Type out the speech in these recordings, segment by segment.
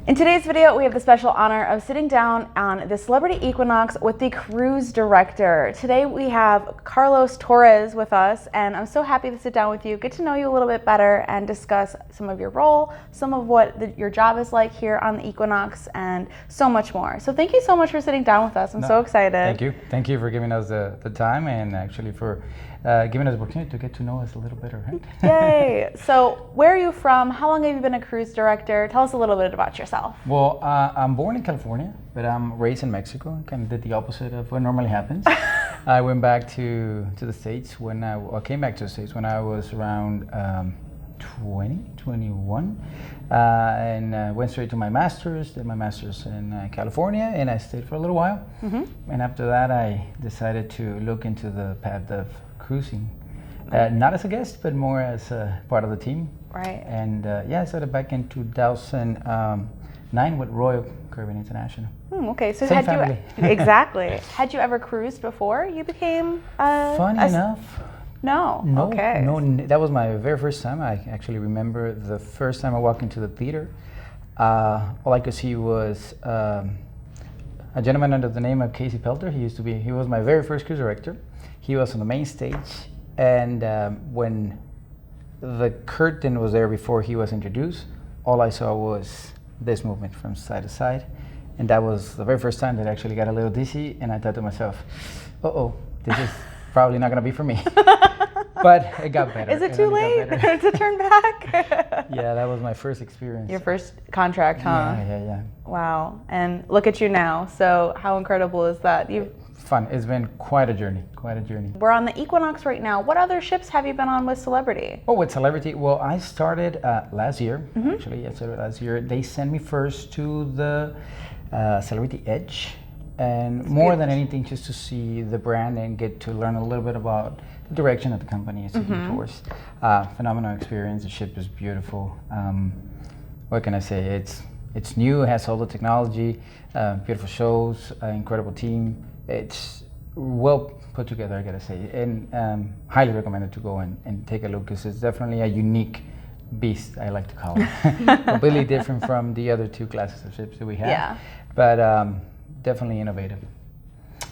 In today's video, we have the special honor of sitting down on the Celebrity Equinox with the cruise director. Today we have Carlos Torres with us, and I'm so happy to sit down with you, get to know you a little bit better, and discuss some of your role, some of what your job is like here on the Equinox, and so much more. So thank you so much for sitting down with us. I'm so excited. Thank you. Thank you for giving us the time, and actually for giving us the opportunity to get to know us a little better, right? Yay! So where are you from? How long have you been a cruise director? Tell us a little bit about yourself. Well, I'm born in California, but I'm raised in Mexico. Kind of did the opposite of what normally happens. I went back to the States when I came back to the States when I was around 21, and went straight to my master's. Did my master's in California, and I stayed for a little while. Mm-hmm. And after that, I decided to look into the path of cruising, not as a guest, but more as a part of the team. Right. And I started back in 2009 with Royal Caribbean International. Okay, so Same family. Exactly. Had you ever cruised before you became Funny enough. No. Okay. No, that was my very first time. I actually remember the first time I walked into the theater. All I could see was a gentleman under the name of Casey Pelter. He was my very first cruise director. He was on the main stage, and when the curtain was there before he was introduced, all I saw was this movement from side to side, and that was the very first time that I actually got a little dizzy, and I thought to myself, this is probably not going to be for me. But it got better. Is it too late to turn back? Yeah, that was my first experience. Your first contract, huh? Yeah. Wow, and look at you now. So how incredible is that? Fun. It's been quite a journey. We're on the Equinox right now. What other ships have you been on with Celebrity? Oh, with Celebrity? Well, I started last year. Mm-hmm. Actually, I started last year. They sent me first to the Celebrity Edge, and more than anything, just to see the brand and get to learn a little bit about the direction that the company is taking towards. Phenomenal experience. The ship is beautiful. What can I say? It's new. It has all the technology, beautiful shows, incredible team. It's well put together, I gotta say, and highly recommended to go and take a look, because it's definitely a unique beast, I like to call it. Completely different from the other two classes of ships that we have. Yeah. But definitely innovative.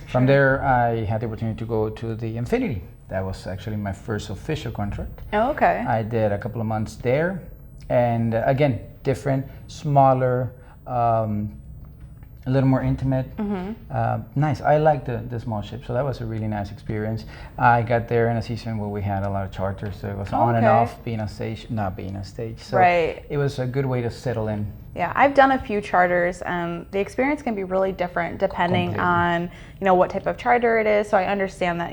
From there, I had the opportunity to go to the Infinity. That was actually my first official contract. Oh, okay. I did a couple of months there, and again, different, smaller, a little more intimate. Nice. I like the small ship, so that was a really nice experience. I got there in a season where we had a lot of charters, so it was on and off, being on stage, not being on stage. So it was a good way to settle in. Yeah, I've done a few charters, and the experience can be really different depending on what type of charter it is. So I understand that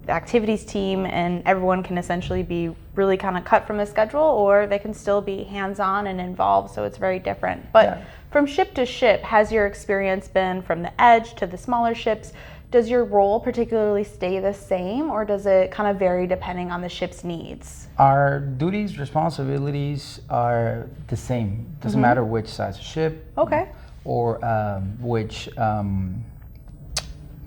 the activities team and everyone can essentially be really kind of cut from the schedule, or they can still be hands-on and involved, so it's very different. But from ship to ship, has your experience been from the Edge to the smaller ships? Does your role particularly stay the same, or does it kind of vary depending on the ship's needs? Our duties, responsibilities are the same. Doesn't matter which size of ship or which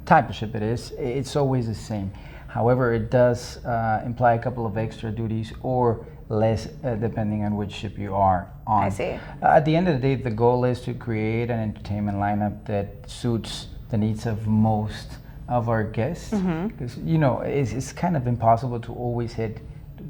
type of ship it is. It's always the same. However, it does imply a couple of extra duties or less depending on which ship you are on. I see. At the end of the day, the goal is to create an entertainment lineup that suits the needs of most of our guests. Because it's kind of impossible to always hit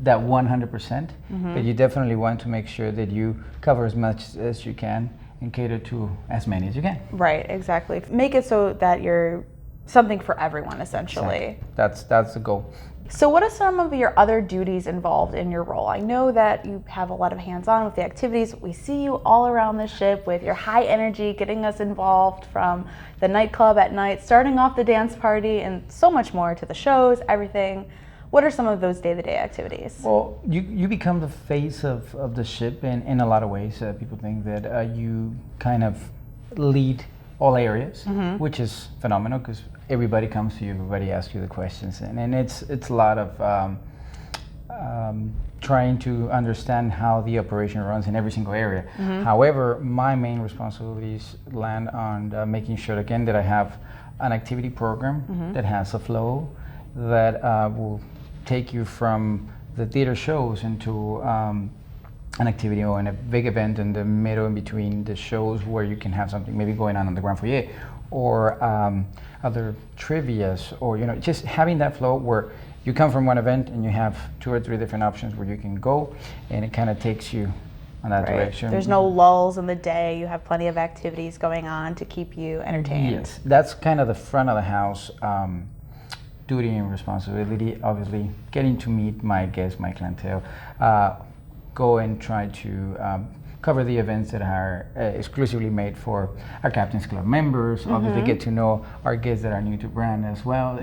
that 100%, but you definitely want to make sure that you cover as much as you can and cater to as many as you can. Right, exactly. Make it so that you're something for everyone, essentially. Exactly. That's the goal. So what are some of your other duties involved in your role? I know that you have a lot of hands-on with the activities. We see you all around the ship with your high energy, getting us involved from the nightclub at night, starting off the dance party, and so much more, to the shows, everything. What are some of those day-to-day activities? Well, you become the face of the ship in a lot of ways. People think that you kind of lead all areas, which is phenomenal, because everybody comes to you, everybody asks you the questions, and it's a lot of trying to understand how the operation runs in every single area. However, my main responsibilities land on making sure, again, that I have an activity program that has a flow that will take you from the theater shows into an activity or a big event in the middle in between the shows where you can have something maybe going on the Grand Foyer, or other trivias, or just having that flow where you come from one event and you have 2 or 3 different options where you can go, and it kind of takes you on that direction. There's no lulls in the day. You have plenty of activities going on to keep you entertained. Yes, that's kind of the front of the house duty and responsibility. Obviously, getting to meet my guests, my clientele, go and try to cover the events that are exclusively made for our Captain's Club members. Obviously, get to know our guests that are new to brand as well.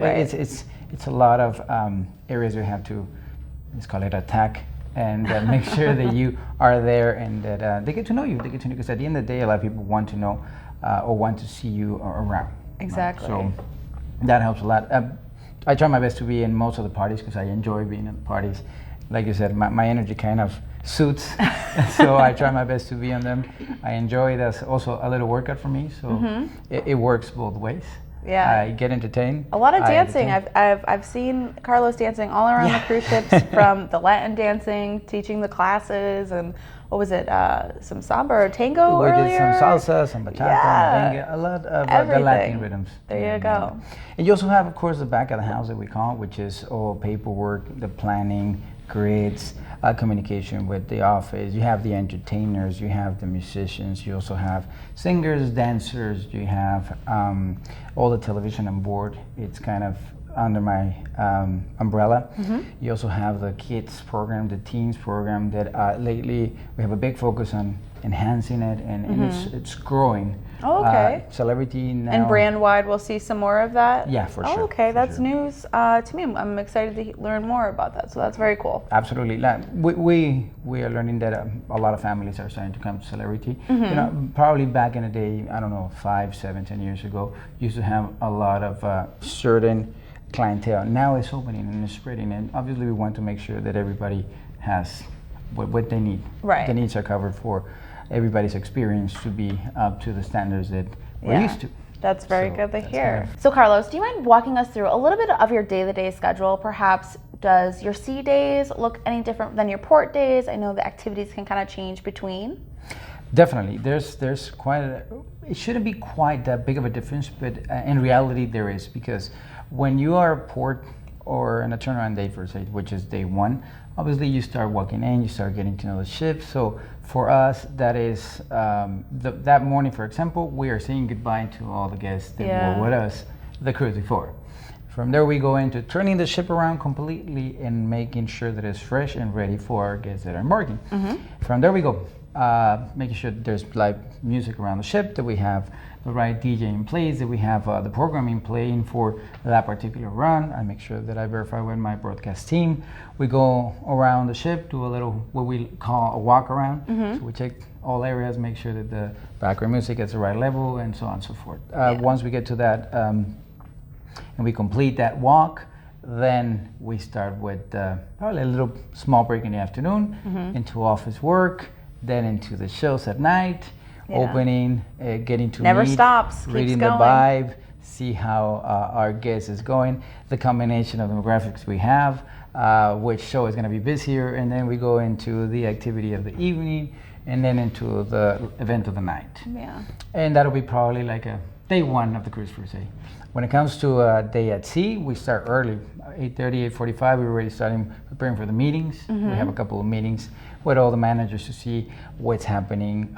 It's a lot of areas we have to, let's call it, attack, and make sure that you are there and that they get to know you. They get to know, because at the end of the day, a lot of people want to know or want to see you around. Exactly. So that helps a lot. I try my best to be in most of the parties because I enjoy being at the parties. Like you said, my energy kind of suits, so I try my best to be on them. I enjoy it as also a little workout for me, so it works both ways. Yeah, I get entertained. A lot of dancing. I've seen Carlos dancing all around the cruise ships, from the Latin dancing, teaching the classes, and what was it? Some samba or tango earlier. We did some salsa, some bachata, merengue, a lot of the Latin rhythms. There you go. And you also have, of course, the back of the house that we call, which is all paperwork, the planning, grids, communication with the office. You have the entertainers, you have the musicians, you also have singers, dancers, you have all the television on board. It's kind of under my umbrella. You also have the kids program, the teens program that lately we have a big focus on enhancing it, and it's growing. Oh, okay. Celebrity now. And brand wide, we'll see some more of that? Yeah, for sure. Oh, okay, that's news to me. I'm excited to learn more about that, so that's very cool. Absolutely. We are learning that a lot of families are starting to come to Celebrity. Probably back in the day, I don't know, 5, 7, 10 years ago, used to have a lot of certain clientele. Now it's opening and it's spreading, and obviously we want to make sure that everybody has what they need. Right. The needs are covered for everybody's experience to be up to the standards that we're used to. That's very good to hear. So Carlos, do you mind walking us through a little bit of your day-to-day schedule? Perhaps does your sea days look any different than your port days? I know the activities can kind of change between. Definitely, there's quite it shouldn't be quite that big of a difference, but in reality there is, because when you are a port or in a turnaround day, for say, which is day 1, obviously you start walking in, you start getting to know the ship. So for us, that is that morning, for example, we are saying goodbye to all the guests that were with us the cruise before. From there, we go into turning the ship around completely and making sure that it's fresh and ready for our guests that are embarking. From there, we go making sure that there's live music around the ship, that we have the right DJ in place, that we have the programming playing for that particular run. I make sure that I verify with my broadcast team. We go around the ship, do a little what we call a walk around. So we check all areas, make sure that the background music is the right level, and so on and so forth. Once we get to that and we complete that walk, then we start with probably a little small break in the afternoon, into office work, then into the shows at night, opening, getting to Never meet, stops, reading keeps the going. vibe, see how our guest is going, the combination of demographics we have, which show is going to be busier, and then we go into the activity of the evening, and then into the event of the night. And that'll be probably like a day 1 of the cruise, per se. When it comes to a day at sea, we start early, 8:30, 8:45. We're already starting preparing for the meetings. We have a couple of meetings with all the managers to see what's happening,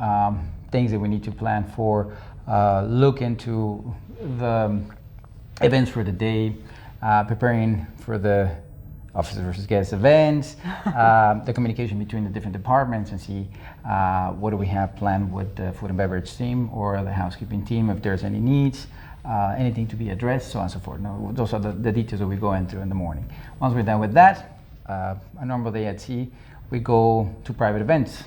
things that we need to plan for, look into the events for the day, preparing for the officer versus guest events, the communication between the different departments, and see what do we have planned with the food and beverage team or the housekeeping team, if there's any needs, anything to be addressed, so on and so forth. No, those are the details that we go into in the morning. Once we're done with that, a normal day at sea, we go to private events.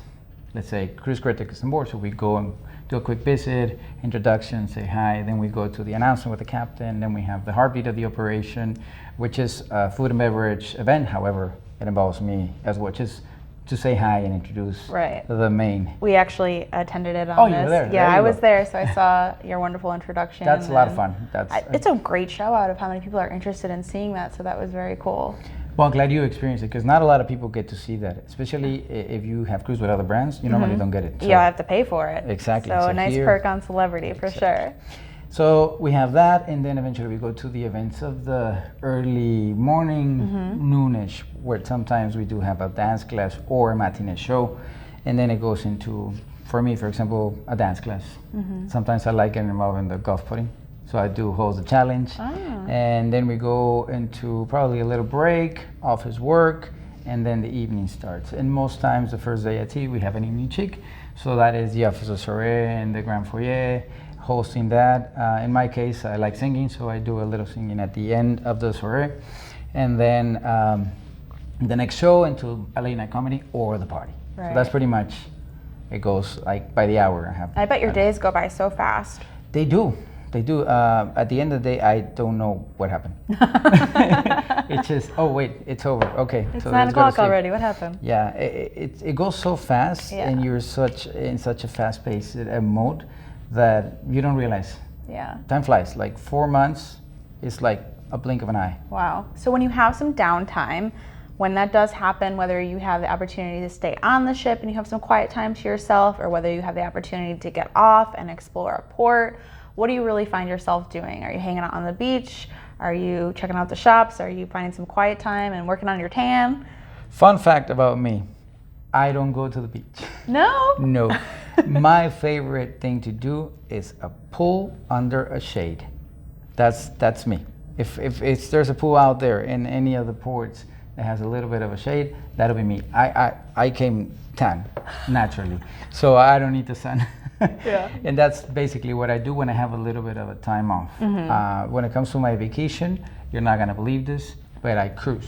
Let's say cruise crew takes us on board, so we go and do a quick visit, introduction, say hi, then we go to the announcement with the captain, then we have the heartbeat of the operation, which is a food and beverage event. However, it involves me as well, just to say hi and introduce the main. We actually attended it on this. You were there. Yeah, I was there, so I saw your wonderful introduction. That's a lot of fun. It's a great show out of how many people are interested in seeing that, so that was very cool. Well, glad you experienced it because not a lot of people get to see that, especially if you have cruised with other brands. You normally don't get it. So, I have to pay for it. Exactly. So a nice perk on Celebrity for sure. So we have that, and then eventually we go to the events of the early morning, noonish, where sometimes we do have a dance class or a matinee show, and then it goes into, for me, for example, a dance class. Sometimes I like getting involved in the golf putting, so I do host the challenge, and then we go into probably a little break, office work, and then the evening starts. And most times the first day at tea we have an evening chic, so that is the officer soiree and the grand foyer. Hosting that. In my case, I like singing, so I do a little singing at the end of the soiree. And then the next show into a late night comedy or the party. So that's pretty much, it goes like by the hour. I bet your days go by so fast. They do. They do. At the end of the day, I don't know what happened. It's just, oh wait, it's over. Okay. It's 9 o'clock already. What happened? Yeah, it goes so fast, and you're in such a fast-paced mode that you don't realize. Yeah. Time flies. Like 4 months is like a blink of an eye. Wow. So when you have some downtime, when that does happen, whether you have the opportunity to stay on the ship and you have some quiet time to yourself, or whether you have the opportunity to get off and explore a port, what do you really find yourself doing? Are you hanging out on the beach? Are you checking out the shops? Are you finding some quiet time and working on your tan? Fun fact about me, I don't go to the beach. No? No. My favorite thing to do is a pool under a shade. That's me. If there's a pool out there in any of the ports that has a little bit of a shade, that'll be me. I came tan naturally, so I don't need the sun. Yeah. And that's basically what I do when I have a little bit of a time off. When it comes to my vacation, you're not gonna believe this, but I cruise.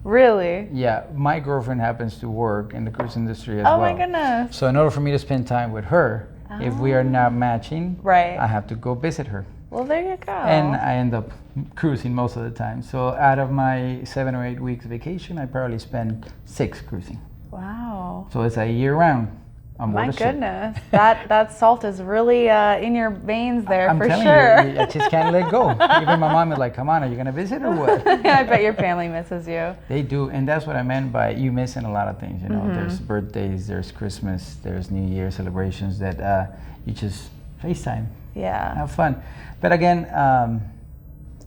Really? Yeah, my girlfriend happens to work in the cruise industry as well. Oh my goodness. So in order for me to spend time with her, if we are not matching, right, I have to go visit her. Well, there you go. And I end up cruising most of the time. So out of my 7 or 8 weeks vacation, I probably spend 6 cruising. Wow. So it's a year round. My goodness, that salt is really in your veins there. I'm for telling sure. you, I just can't let go. Even my mom is like, "Come on, are you gonna visit or what?" I bet your family misses you. They do, and that's what I meant by you missing a lot of things. You know, there's birthdays, there's Christmas, there's New Year celebrations that you just FaceTime. Yeah. Have fun, but again,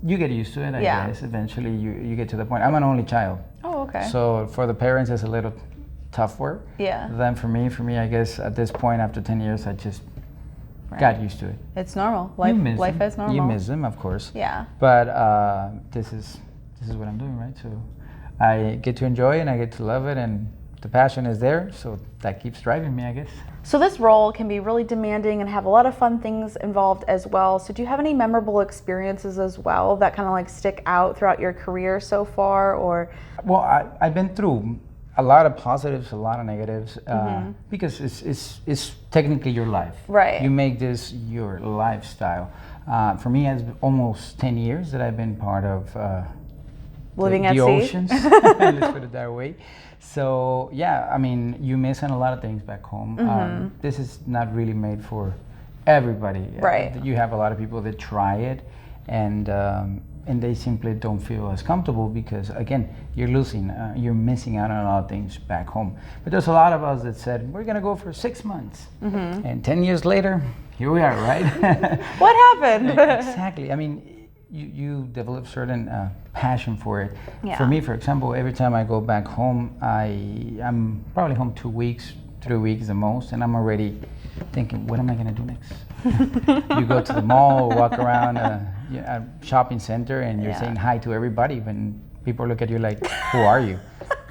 you get used to it. I guess eventually you get to the point. I'm an only child. Oh, okay. So for the parents, it's a little tougher. Yeah. Than for me, I guess at this point, after 10 years, I just got used to it. It's normal. Life is normal. You miss them, of course. Yeah. But this is what I'm doing, right? So I get to enjoy it and I get to love it, and the passion is there, so that keeps driving me, I guess. So this role can be really demanding and have a lot of fun things involved as well. So do you have any memorable experiences as well that kind of like stick out throughout your career so far, or? Well, I've been through a lot of positives, a lot of negatives, because it's technically your life. Right. You make this your lifestyle. For me, it's almost 10 years that I've been part of living the at oceans. Let's put it that way. So yeah, I mean, you miss on a lot of things back home. This is not really made for everybody. Right. You have a lot of people that try it, and they simply don't feel as comfortable because, again, you're you're missing out on a lot of things back home. But there's a lot of us that said, we're going to go for 6 months. And 10 years later, here we are, right? What happened? Exactly. I mean, you develop certain passion for it. Yeah. For me, for example, every time I go back home, I'm probably home 2 weeks, 3 weeks the most, and I'm already thinking, what am I going to do next? You go to the mall, walk around a shopping center, and you're saying hi to everybody when people look at you like, who are you?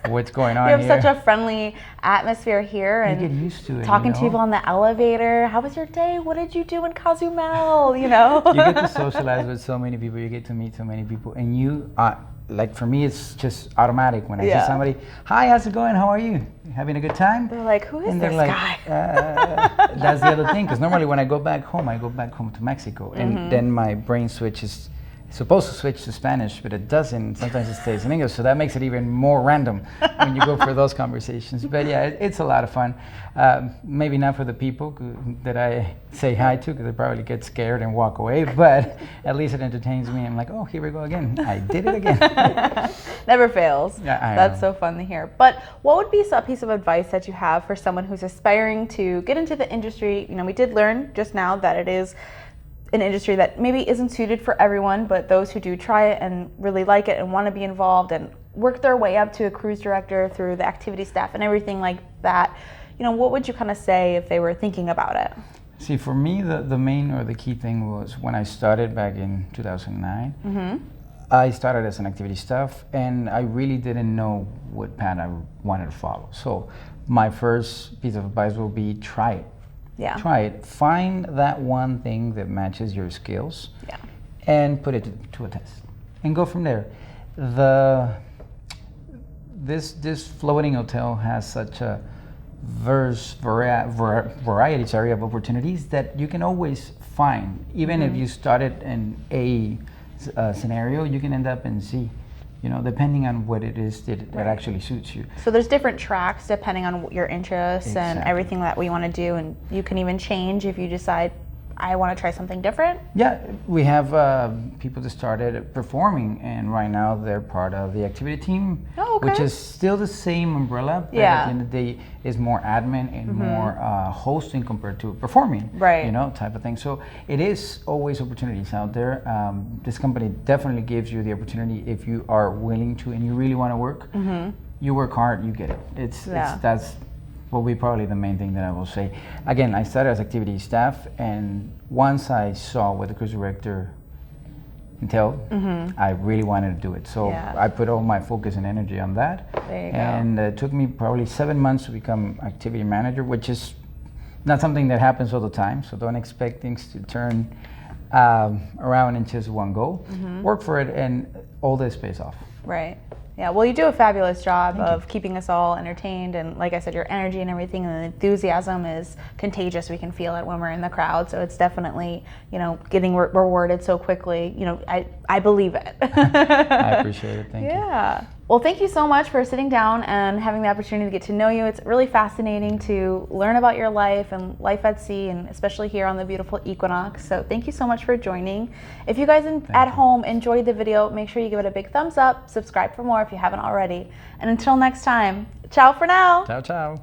What's going on here? You have such a friendly atmosphere here, and you get used to it. Talking to people on the elevator. How was your day? What did you do in Cozumel? You know. You get to socialize with so many people. You get to meet so many people, and you like for me, it's just automatic when I see somebody. Hi, how's it going? How are you? Having a good time? They're like, who is this guy? That's the other thing, because normally when I go back home to Mexico, and then my brain switches It's supposed to switch to Spanish, but it doesn't. Sometimes it stays in English, so that makes it even more random when you go for those conversations. But yeah, it's a lot of fun. Maybe not for the people that I say hi to, because they probably get scared and walk away, but at least it entertains me. I'm like, oh, here we go again. I did it again. Never fails. Yeah, That's so fun to hear. But what would be a piece of advice that you have for someone who's aspiring to get into the industry? You know, we did learn just now that it is an industry that maybe isn't suited for everyone, but those who do try it and really like it and want to be involved and work their way up to a cruise director through the activity staff and everything like that, you know, what would you kind of say if they were thinking about it? See, for me, the main or the key thing was when I started back in 2009, I started as an activity staff, and I really didn't know what path I wanted to follow. So my first piece of advice will be try it. Yeah. Try it. Find that one thing that matches your skills, yeah, and put it to a test, and go from there. This floating hotel has such a variety of opportunities that you can always find. Even if you started in A scenario, you can end up in Z. You know, depending on what it is that actually suits you. So there's different tracks depending on your interests and everything that we want to do, and you can even change if you decide, I want to try something different. Yeah, we have people that started performing, and right now they're part of the activity team, which is still the same umbrella, but at the end of the day is more admin and more hosting compared to performing, you know, type of thing. So it is always opportunities out there. This company definitely gives you the opportunity if you are willing to and you really want to work. You work hard, you get it. That's will be probably the main thing that I will say. Again, I started as activity staff, and once I saw what the cruise director entailed, I really wanted to do it. So I put all my focus and energy on that. There you go. And it took me probably 7 months to become activity manager, which is not something that happens all the time. So don't expect things to turn around in just one go. Work for it, and all this pays off. Right. Yeah, well, you do a fabulous job of keeping us all entertained, and like I said, your energy and everything and the enthusiasm is contagious. We can feel it when we're in the crowd, so it's definitely, you know, getting rewarded so quickly. You know, I believe it. I appreciate it. Thank you. Yeah. Well, thank you so much for sitting down and having the opportunity to get to know you. It's really fascinating to learn about your life and life at sea, and especially here on the beautiful Equinox. So thank you so much for joining. If you guys at home enjoyed the video, make sure you give it a big thumbs up, subscribe for more if you haven't already. And until next time, ciao for now. Ciao, ciao.